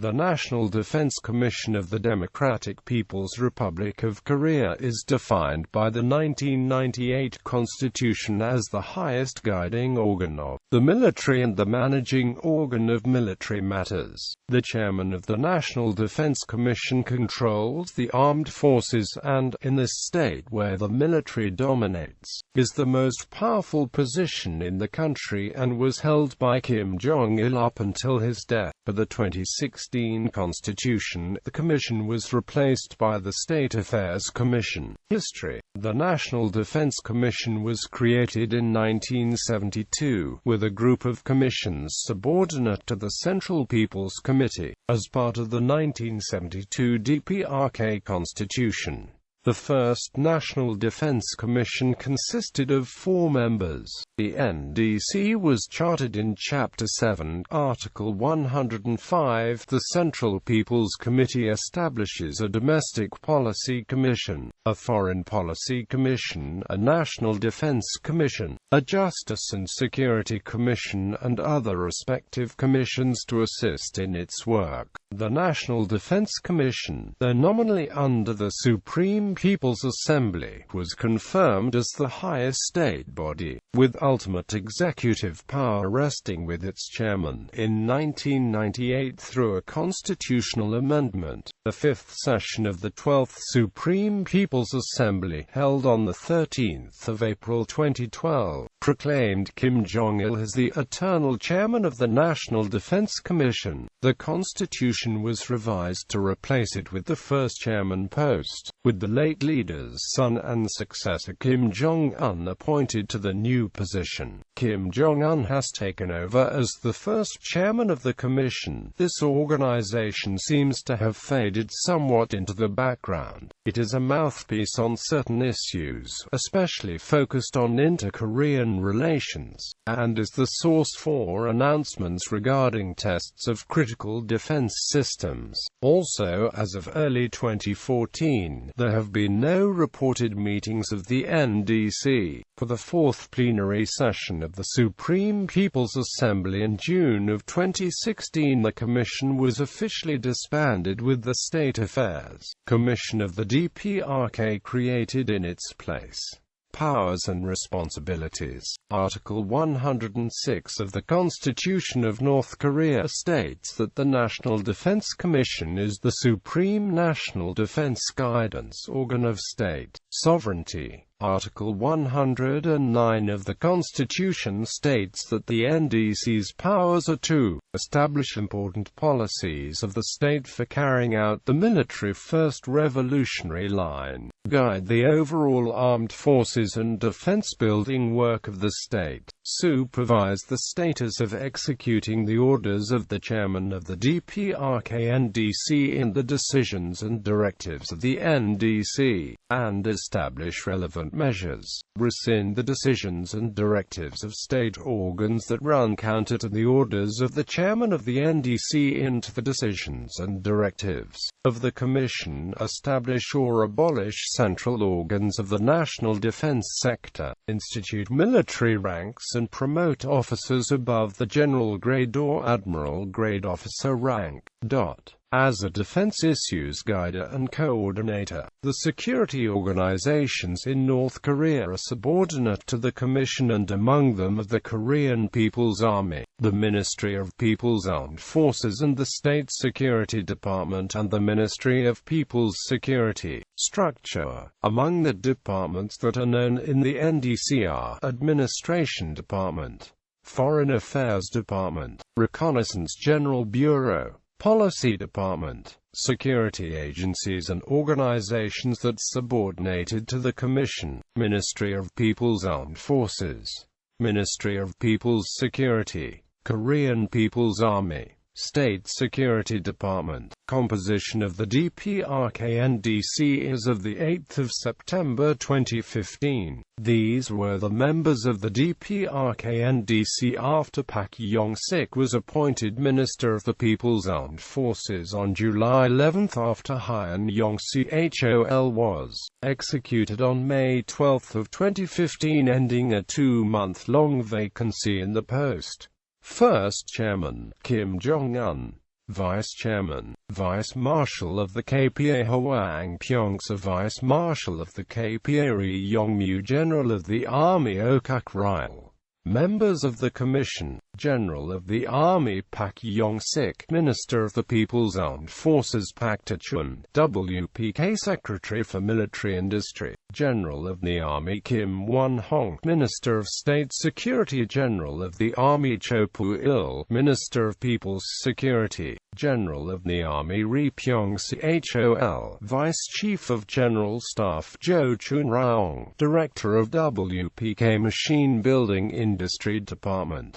The National Defense Commission of the Democratic People's Republic of Korea is defined by the 1998 Constitution as the highest guiding organ of the military and the managing organ of military matters. The chairman of the National Defense Commission controls the armed forces and, in this state where the military dominates, is the most powerful position in the country and was held by Kim Jong-il up until his death. For the 2016 Constitution, the Commission was replaced by the State Affairs Commission. History. The National Defense Commission was created in 1972, with a group of commissions subordinate to the Central People's Committee, as part of the 1972 death.Per Constitution. The first National Defense Commission consisted of 4 members. The NDC was chartered in Chapter 7, Article 105. The Central People's Committee establishes a Domestic Policy Commission, a Foreign Policy Commission, a National Defense Commission, a Justice and Security Commission, and other respective commissions to assist in its work. The National Defense Commission, though nominally under the Supreme People's Assembly, was confirmed as the highest state body, with ultimate executive power resting with its chairman. In 1998, through a constitutional amendment, the fifth session of the 12th Supreme People's Assembly, held on 13 April 2012, proclaimed Kim Jong-il as the eternal chairman of the National Defense Commission. The constitution was revised to replace it with the first chairman post, with the late leader's son and successor Kim Jong-un appointed to the new position. Kim Jong-un has taken over as the first chairman of the commission. This organization seems to have faded somewhat into the background. It is a mouthpiece on certain issues, especially focused on inter-Korean relations, and is the source for announcements regarding tests of critical defense systems. Also, as of early 2014, there have been no reported meetings of the NDC. For the fourth plenary session of the Supreme People's Assembly in June of 2016, the Commission was officially disbanded with the State Affairs Commission of the death.Per created in its place. Powers and responsibilities. Article 106 of the Constitution of North Korea states that the National Defense Commission is the supreme national defense guidance organ of state sovereignty. Article 109 of the Constitution states that the NDC's powers are to establish important policies of the state for carrying out the military First Revolutionary Line, guide the overall armed forces and defense-building work of the state, supervise the status of executing the orders of the chairman of the death.Per NDC and the decisions and directives of the NDC, and establish relevant measures, rescind the decisions and directives of state organs that run counter to the orders of the chairman of the NDC and to the decisions and directives of the Commission, establish or abolish central organs of the national defense sector, institute military ranks and promote officers above the general grade or admiral grade officer rank. As a defense issues guider and coordinator, the security organizations in North Korea are subordinate to the Commission, and among them are the Korean People's Army, the Ministry of People's Armed Forces and the State Security Department and the Ministry of People's Security. Structure. Among the departments that are known in the NDC are Administration Department, Foreign Affairs Department, Reconnaissance General Bureau, Policy Department, security agencies and organizations that subordinated to the Commission, Ministry of People's Armed Forces, Ministry of People's Security, Korean People's Army, State Security Department. Composition of the death.Per NDC as of 8 September 2015. These were the members of the death.Per NDC after Pak Yong-sik was appointed Minister of the People's Armed Forces on July 11 after Han Yong-chol was executed on May 12 of 2015, ending a 2-month-long vacancy in the post. First Chairman, Kim Jong-un. Vice Chairman, Vice Marshal of the KPA Hwang Pyong-se, Vice Marshal of the KPA Ri Yong-mu, General of the Army Okak Ryle. Members of the Commission, General of the Army Pak Yong-sik, Minister of the People's Armed Forces Pak Ta-chun, WPK Secretary for Military Industry, General of the Army Kim Won-hong, Minister of State Security, General of the Army Cho Pu-il, Minister of People's Security, General of the Army Ri Pyong-se Hol, Vice Chief of General Staff Jo Chun-raong, Director of WPK Machine Building Industry Department.